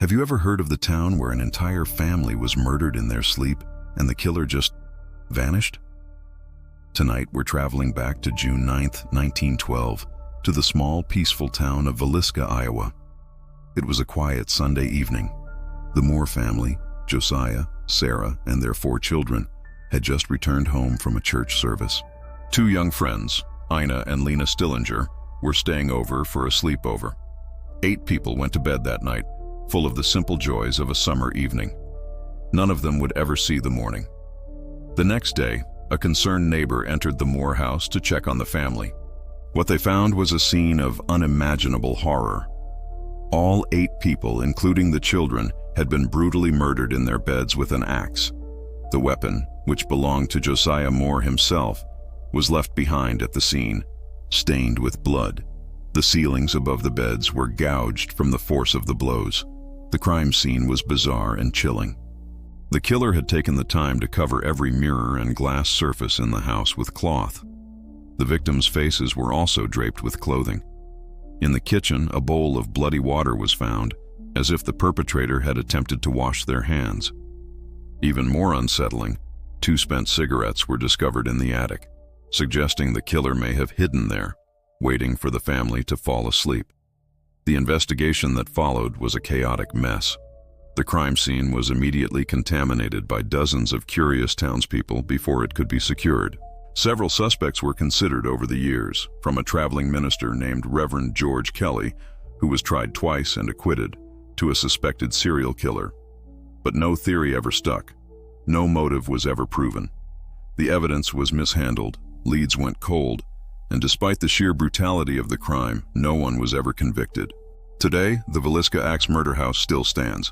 Have you ever heard of the town where an entire family was murdered in their sleep and the killer just vanished? Tonight, we're traveling back to June 9th, 1912, to the small, peaceful town of Villisca, Iowa. It was a quiet Sunday evening. The Moore family, Josiah, Sarah, and their 4 children, had just returned home from a church service. 2 young friends, Ina and Lena Stillinger, were staying over for a sleepover. 8 people went to bed that night, full of the simple joys of a summer evening. None of them would ever see the morning. The next day, a concerned neighbor entered the Moore house to check on the family. What they found was a scene of unimaginable horror. All 8 people, including the children, had been brutally murdered in their beds with an axe. The weapon, which belonged to Josiah Moore himself, was left behind at the scene, stained with blood. The ceilings above the beds were gouged from the force of the blows. The crime scene was bizarre and chilling. The killer had taken the time to cover every mirror and glass surface in the house with cloth. The victims' faces were also draped with clothing. In the kitchen, a bowl of bloody water was found, as if the perpetrator had attempted to wash their hands. Even more unsettling, 2 spent cigarettes were discovered in the attic, suggesting the killer may have hidden there, waiting for the family to fall asleep. The investigation that followed was a chaotic mess. The crime scene was immediately contaminated by dozens of curious townspeople before it could be secured. Several suspects were considered over the years, from a traveling minister named Reverend George Kelly, who was tried twice and acquitted, to a suspected serial killer. But no theory ever stuck. No motive was ever proven. The evidence was mishandled, leads went cold, and despite the sheer brutality of the crime, no one was ever convicted. Today, the Villisca Axe Murder House still stands.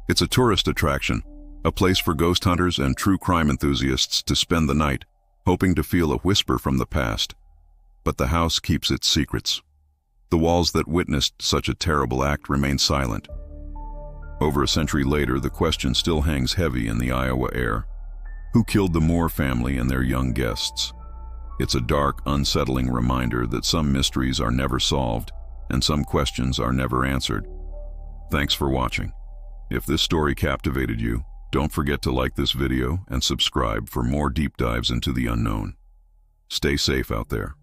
It's a tourist attraction, a place for ghost hunters and true crime enthusiasts to spend the night, hoping to feel a whisper from the past. But the house keeps its secrets. The walls that witnessed such a terrible act remain silent. Over a century later, the question still hangs heavy in the Iowa air. Who killed the Moore family and their young guests? It's a dark, unsettling reminder that some mysteries are never solved and some questions are never answered. Thanks for watching. If this story captivated you, don't forget to like this video and subscribe for more deep dives into the unknown. Stay safe out there.